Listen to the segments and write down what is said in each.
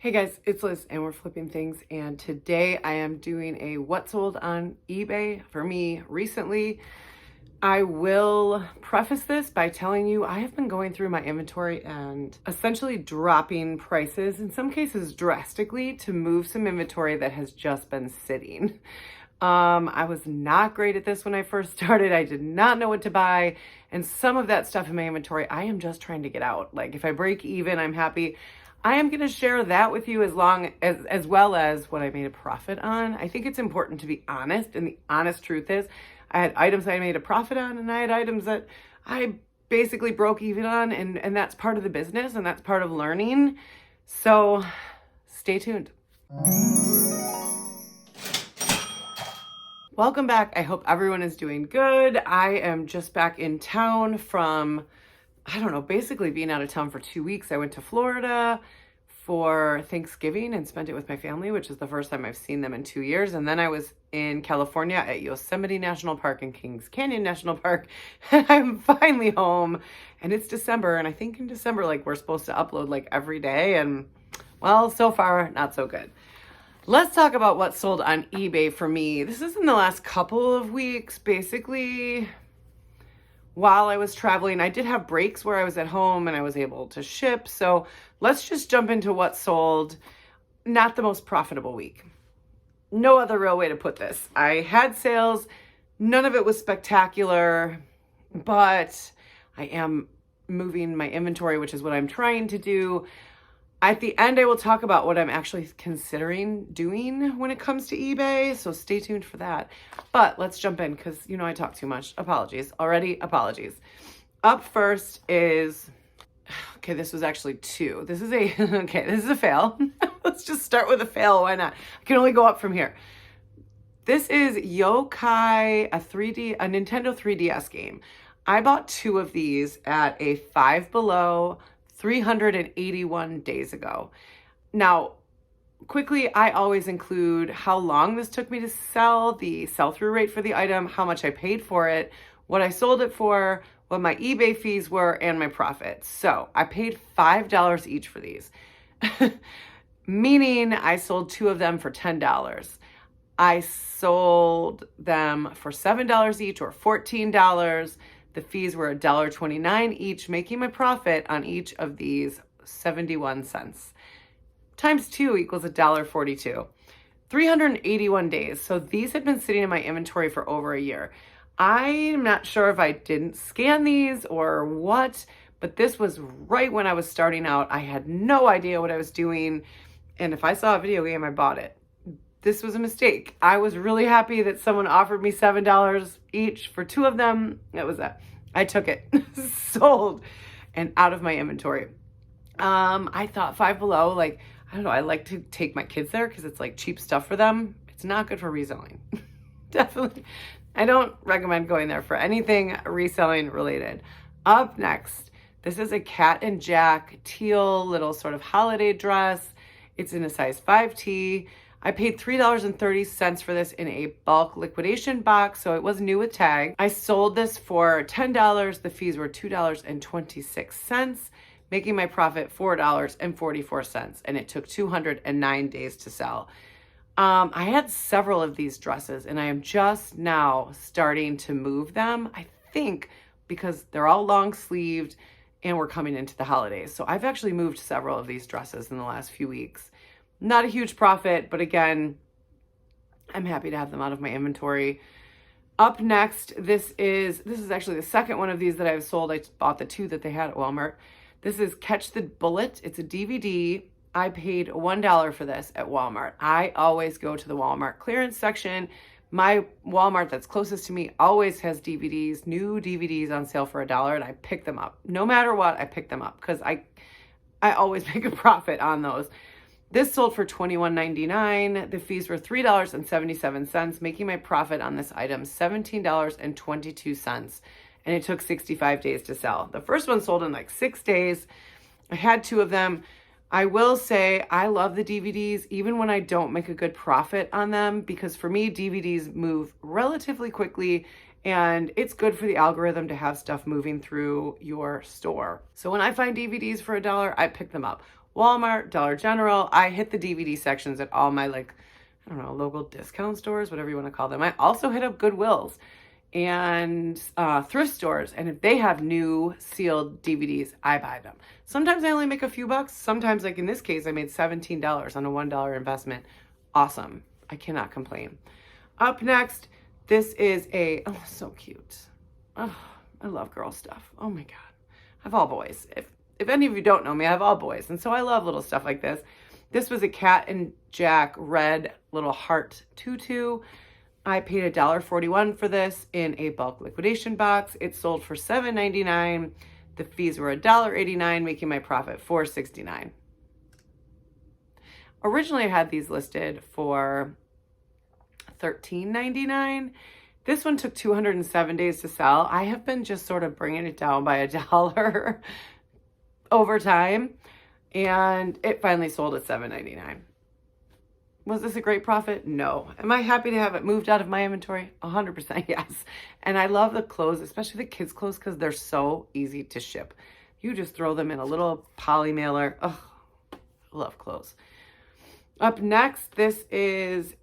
Hey guys, it's Liz and we're flipping things, and today I am doing a what sold on eBay for me recently. I will preface this by telling you I have been going through my inventory and essentially dropping prices, in some cases drastically, to move some inventory that has just been sitting. I was not great at this when I first started. I did not know what to buy, and some of that stuff in my inventory I am just trying to get out. Like if I break even, I'm happy. I am going to share that with you as well as what I made a profit on. I think it's important to be honest, and the honest truth is I had items I made a profit on, and I had items that I basically broke even on, and that's part of the business, and that's part of learning. So stay tuned. Welcome back. I hope everyone is doing good. I am just back in town from, I don't know, basically being out of town for 2 weeks. I went to Florida for Thanksgiving and spent it with my family, which is the first time I've seen them in 2 years. And then I was in California at Yosemite National Park and Kings Canyon National Park. I'm finally home, and it's December. And I think in December, like, we're supposed to upload like every day. And well, so far, not so good. Let's talk about what sold on eBay for me. This is in the last couple of weeks. Basically, while I was traveling, I did have breaks where I was at home and I was able to ship. So let's just jump into what sold. Not the most profitable week. No other real way to put this. I had sales. None of it was spectacular, but I am moving my inventory, which is what I'm trying to do. At the end, I will talk about what I'm actually considering doing when it comes to eBay, so stay tuned for that. But let's jump in because, you know, I talk too much. Apologies. Already, apologies. Up first is, okay, this was actually two. This is a fail. Let's just start with a fail. Why not? I can only go up from here. This is Yokai, a Nintendo 3DS game. I bought two of these at a Five Below 381 days ago. Now, quickly, I always include how long this took me to sell, the sell-through rate for the item, how much I paid for it, what I sold it for, what my eBay fees were, and my profits. So I paid $5 each for these, meaning I sold two of them for $10. I sold them for $7 each, or $14. The fees were $1.29 each, making my profit on each of these 71 cents. Times 2 equals $1.42. 381 days. So these had been sitting in my inventory for over a year. I'm not sure if I didn't scan these or what, but this was right when I was starting out. I had no idea what I was doing, and if I saw a video game, I bought it. This was a mistake. I was really happy that someone offered me $7 each for two of them. That was that. I took it, sold, and out of my inventory. I thought Five Below, like, I don't know, I like to take my kids there because it's like cheap stuff for them. It's not good for reselling. Definitely. I don't recommend going there for anything reselling related. Up next, this is a Cat and Jack teal little sort of holiday dress. It's in a size 5T. I paid $3.30 for this in a bulk liquidation box, so it was new with tag. I sold this for $10. The fees were $2.26, making my profit $4.44, and it took 209 days to sell. I had several of these dresses, and I am just now starting to move them, I think, because they're all long sleeved and we're coming into the holidays. So I've actually moved several of these dresses in the last few weeks. Not a huge profit, but again, I'm happy to have them out of my inventory. Up next, this is actually the second one of these that I've sold. I bought the two that they had at Walmart. This is Catch the Bullet. It's a DVD. I paid $1 for this at Walmart. I always go to the Walmart clearance section. My Walmart that's closest to me always has DVDs, new DVDs on sale for $1, and I pick them up. No matter what, I pick them up because I always make a profit on those. This sold for $21.99. The fees were $3.77, making my profit on this item $17.22, and it took 65 days to sell. The first one sold in like 6 days. I had two of them. I will say I love the DVDs even when I don't make a good profit on them, because for me, DVDs move relatively quickly and it's good for the algorithm to have stuff moving through your store. So when I find DVDs for $1, I pick them up. Walmart, Dollar General. I hit the DVD sections at all my, like, I don't know, local discount stores, whatever you want to call them. I also hit up Goodwills and thrift stores. And if they have new sealed DVDs, I buy them. Sometimes I only make a few bucks. Sometimes, like in this case, I made $17 on a $1 investment. Awesome. I cannot complain. Up next, this is oh, so cute. Oh, I love girl stuff. Oh my God. I have all boys. If any of you don't know me, I have all boys. And so I love little stuff like this. This was a Cat and Jack red little heart tutu. I paid $1.41 for this in a bulk liquidation box. It sold for $7.99. The fees were $1.89, making my profit $4.69. Originally, I had these listed for $13.99. This one took 207 days to sell. I have been just sort of bringing it down by $1 over time, and it finally sold at $7.99. Was this a great profit? No. Am I happy to have it moved out of my inventory? 100% yes. And I love the clothes, especially the kids' clothes, because they're so easy to ship. You just throw them in a little poly mailer. Oh, I love clothes. Up next, this is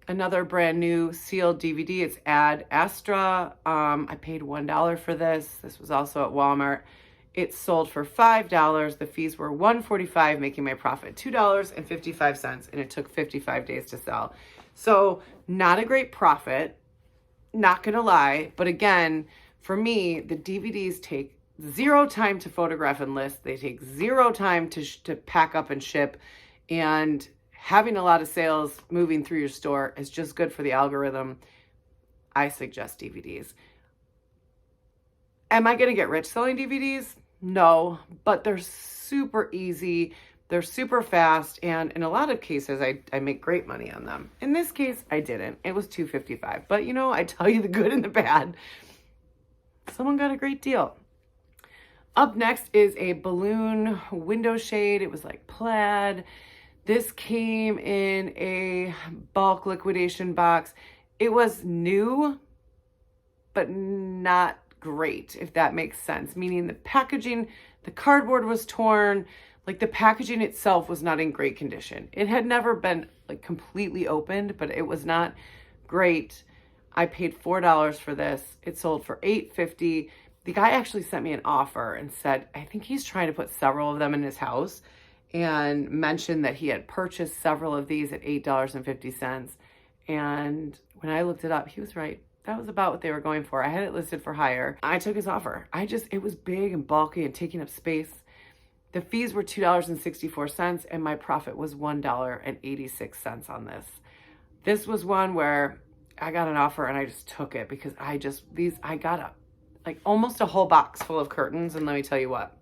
another brand new sealed DVD. It's Ad Astra. I paid $1 for this. This was also at Walmart. It sold for $5. The fees were $1.45, making my profit $2.55, and it took 55 days to sell. So not a great profit, not gonna lie. But again, for me, the DVDs take zero time to photograph and list. They take zero time to pack up and ship. And having a lot of sales moving through your store is just good for the algorithm. I suggest DVDs. Am I gonna get rich selling DVDs? No, but they're super easy. They're super fast. And in a lot of cases, I make great money on them. In this case, I didn't. It was $2.55. But you know, I tell you the good and the bad. Someone got a great deal. Up next is a balloon window shade. It was like plaid. This came in a bulk liquidation box. It was new, but not great, if that makes sense. Meaning the packaging, the cardboard was torn, like the packaging itself was not in great condition. It had never been like completely opened, but it was not great. I paid $4 for this. It sold for $8.50. The guy actually sent me an offer and said, I think he's trying to put several of them in his house, and mentioned that he had purchased several of these at $8.50. And when I looked it up, he was right. That was about what they were going for. I had it listed for higher. I took his offer. It was big and bulky and taking up space. The fees were $2.64, and my profit was $1.86 on this. This was one where I got an offer and I just took it because I got almost a whole box full of curtains. And let me tell you what,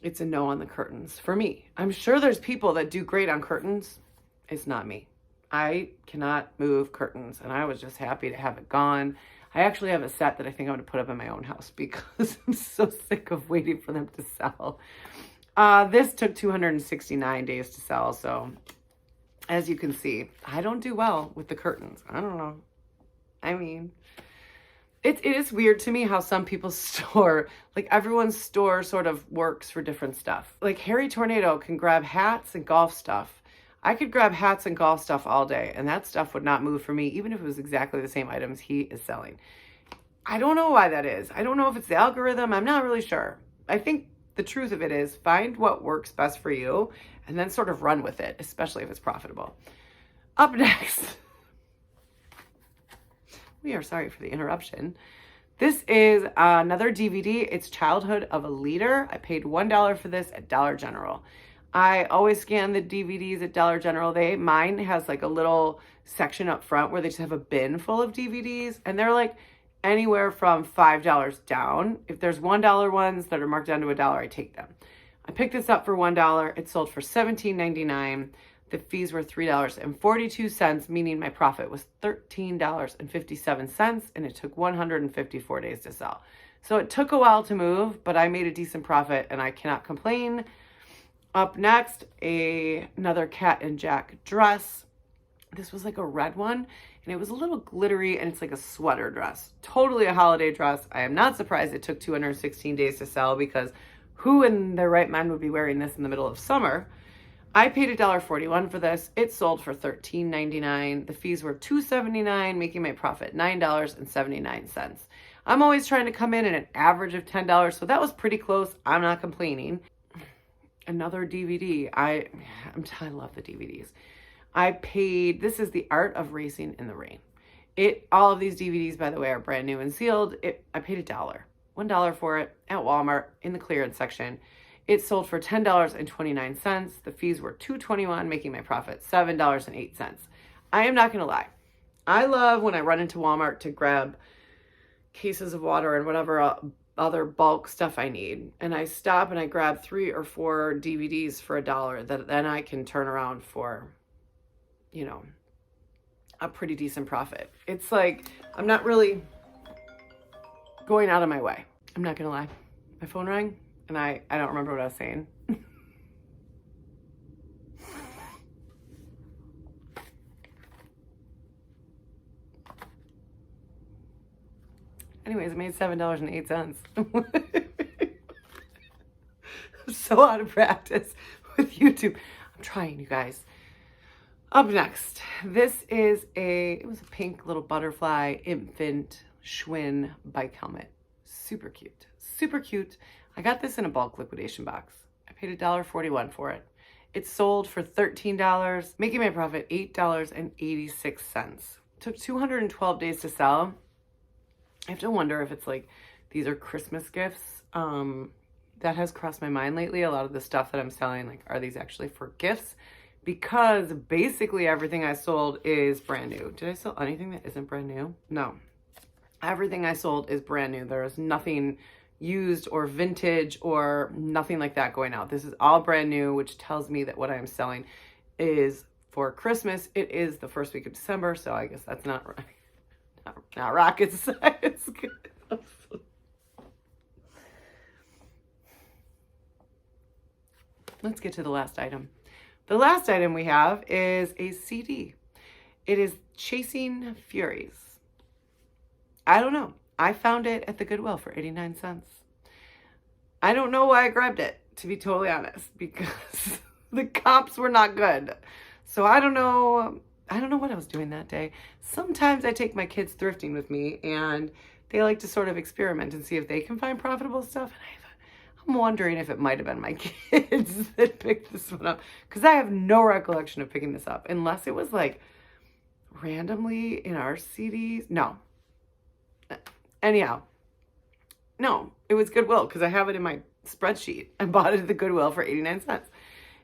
it's a no on the curtains for me. I'm sure there's people that do great on curtains. It's not me. I cannot move curtains, and I was just happy to have it gone. I actually have a set that I think I'm going to put up in my own house because I'm so sick of waiting for them to sell. This took 269 days to sell, so as you can see, I don't do well with the curtains. I don't know. I mean, it is weird to me how some people's store, like everyone's store sort of works for different stuff. Like Harry Tornado can grab hats and golf stuff. I could grab hats and golf stuff all day, and that stuff would not move for me, even if it was exactly the same items he is selling. I don't know why that is. I don't know if it's the algorithm. I'm not really sure. I think the truth of it is find what works best for you and then sort of run with it, especially if it's profitable. Up next, we are sorry for the interruption. This is another DVD. It's Childhood of a Leader. I paid $1 for this at Dollar General. I always scan the DVDs at Dollar General. Mine has like a little section up front where they just have a bin full of DVDs, and they're like anywhere from $5 down. If there's $1 ones that are marked down to $1, I take them. I picked this up for $1. It sold for $17.99. The fees were $3.42, meaning my profit was $13.57, and it took 154 days to sell. So it took a while to move, but I made a decent profit, and I cannot complain. Up next, another Cat and Jack dress. This was like a red one, and it was a little glittery, and it's like a sweater dress. Totally a holiday dress. I am not surprised it took 216 days to sell because Who in their right mind would be wearing this in the middle of summer? I paid $1.41 for this. It sold for $13.99. The fees were $2.79, making my profit $9.79. I'm always trying to come in at an average of $10, so that was pretty close. I'm not complaining. Another DVD. I love the DVDs. I paid, this is The Art of Racing in the Rain. All of these DVDs, by the way, are brand new and sealed. I paid $1 for it at Walmart in the clearance section. It sold for $10.29. The fees were $2.21, making my profit $7.08. I am not going to lie. I love when I run into Walmart to grab cases of water and whatever other bulk stuff I need. And I stop and I grab 3 or 4 DVDs for $1 that then I can turn around for, you know, a pretty decent profit. It's like, I'm not really going out of my way. I'm not going to lie. My phone rang and I don't remember what I was saying. Anyways, I made $7.08. I'm so out of practice with YouTube. I'm trying, you guys. Up next, this is it was a pink little butterfly infant Schwinn bike helmet. Super cute. Super cute. I got this in a bulk liquidation box. I paid $1.41 for it. It sold for $13, making my profit $8.86. Took 212 days to sell. I have to wonder if it's like, these are Christmas gifts. That has crossed my mind lately. A lot of the stuff that I'm selling, like, are these actually for gifts? Because basically everything I sold is brand new. Did I sell anything that isn't brand new? No. Everything I sold is brand new. There is nothing used or vintage or nothing like that going out. This is all brand new, which tells me that what I'm selling is for Christmas. It is the first week of December, so I guess that's not rocket science. Let's get to the last item. The last item we have is a CD. It is Chasing Furies. I don't know. I found it at the Goodwill for 89 cents. I don't know why I grabbed it, to be totally honest, because the comps were not good. So I don't know what I was doing that day. Sometimes I take my kids thrifting with me and they like to sort of experiment and see if they can find profitable stuff. And I'm wondering if it might have been my kids that picked this one up, because I have no recollection of picking this up unless it was like randomly in our CDs. No. Anyhow, no, it was Goodwill because I have it in my spreadsheet. I bought it at the Goodwill for 89 cents.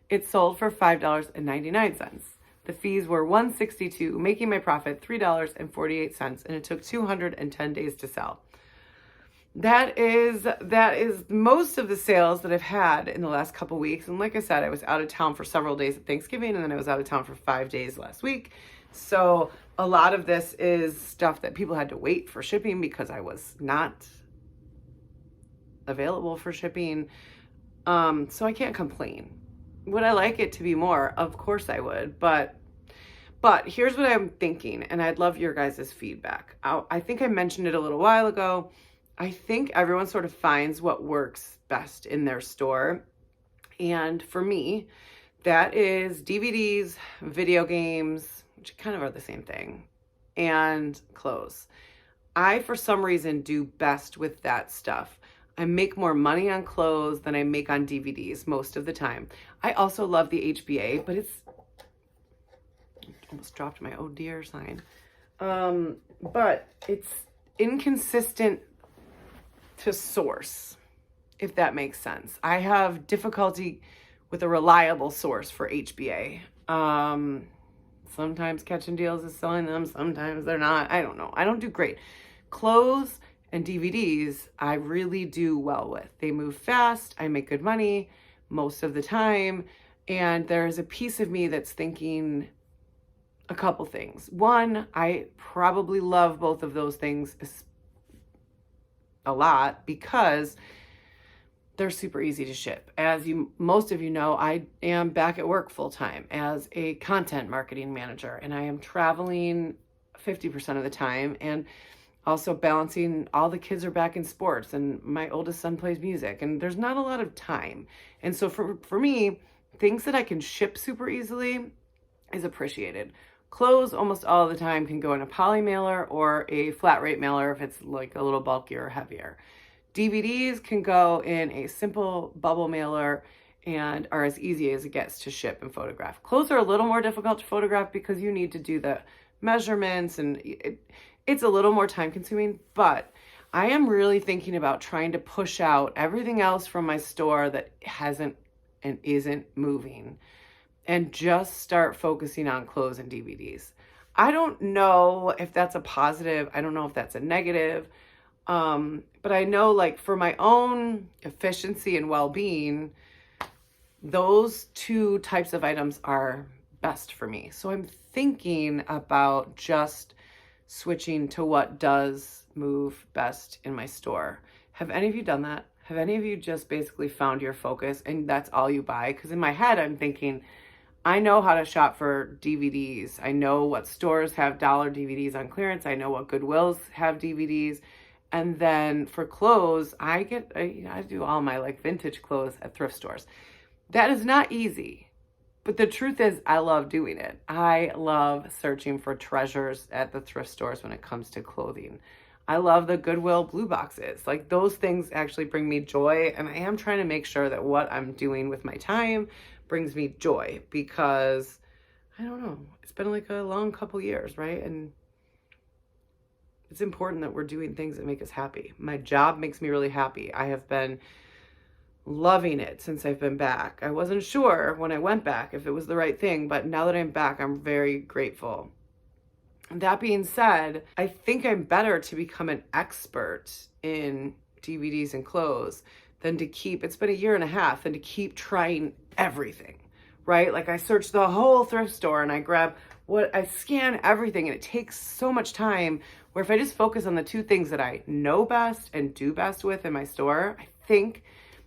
It sold for $5.99. The fees were $1.62, making my profit $3.48, and it took 210 days to sell. That is most of the sales that I've had in the last couple weeks. And like I said, I was out of town for several days at Thanksgiving, and then I was out of town for 5 days last week. So a lot of this is stuff that people had to wait for shipping because I was not available for shipping. So I can't complain. Would I like it to be more? Of course I would. But here's what I'm thinking, and I'd love your guys' feedback. I think I mentioned it a little while ago. I think everyone sort of finds what works best in their store. And for me, that is DVDs, video games, which kind of are the same thing, and clothes. I, for some reason, do best with that stuff. I make more money on clothes than I make on DVDs most of the time. I also love the HBA, but it's almost dropped my oh dear sign. But it's inconsistent to source, if that makes sense. I have difficulty with a reliable source for HBA. Sometimes Catching Deals is selling them, sometimes they're not. I don't know. I don't do great. Clothes and DVDs, I really do well with. They move fast. I make good money most of the time. And there's a piece of me that's thinking a couple things. One, I probably love both of those things a lot because they're super easy to ship. As most of you know, I am back at work full time as a content marketing manager, and I am traveling 50% of the time. And Also balancing, all the kids are back in sports and my oldest son plays music and there's not a lot of time. And so for me, things that I can ship super easily is appreciated. Clothes almost all the time can go in a poly mailer or a flat rate mailer if it's like a little bulkier or heavier. DVDs can go in a simple bubble mailer and are as easy as it gets to ship and photograph. Clothes are a little more difficult to photograph because you need to do the measurements and it's a little more time consuming, but I am really thinking about trying to push out everything else from my store that hasn't and isn't moving and just start focusing on clothes and DVDs. I don't know if that's a positive. I don't know if that's a negative. But I know, like, for my own efficiency and well-being, those two types of items are best for me. So I'm thinking about just switching to what does move best in my store. Have any of you done that? Have any of you just basically found your focus and that's all you buy? Because in my head, I'm thinking, I know how to shop for DVDs. I know what stores have dollar DVDs on clearance. I know what Goodwills have DVDs. And then for clothes, I do all my like vintage clothes at thrift stores. That is not easy. But the truth is, I love doing it. I love searching for treasures at the thrift stores when it comes to clothing. I love the Goodwill blue boxes. Like, those things actually bring me joy. And I am trying to make sure that what I'm doing with my time brings me joy because, I don't know, it's been like a long couple years, right? And it's important that we're doing things that make us happy. My job makes me really happy. I have been loving it since I've been back. I wasn't sure when I went back if it was the right thing, but now that I'm back, I'm very grateful. That being said, I think I'm better to become an expert in DVDs and clothes than to keep, it's been a year and a half, than to keep trying everything, right? Like, I search the whole thrift store and I scan everything, and it takes so much time, where if I just focus on the two things that I know best and do best with in my store, I think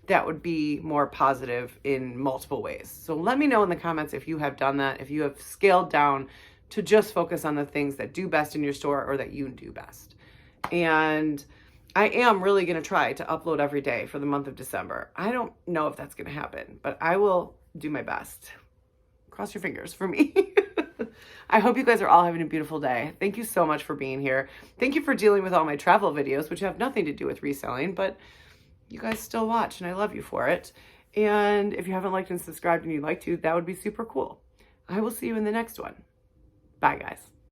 that would be more positive in multiple ways. So let me know in the comments if you have done that, if you have scaled down to just focus on the things that do best in your store or that you do best. And I am really going to try to upload every day for the month of December. I don't know if that's going to happen, but I will do my best. Cross your fingers for me. I hope you guys are all having a beautiful day. Thank you so much for being here. Thank you for dealing with all my travel videos, which have nothing to do with reselling, but you guys still watch and I love you for it. And if you haven't liked and subscribed and you'd like to, that would be super cool. I will see you in the next one. Bye, guys.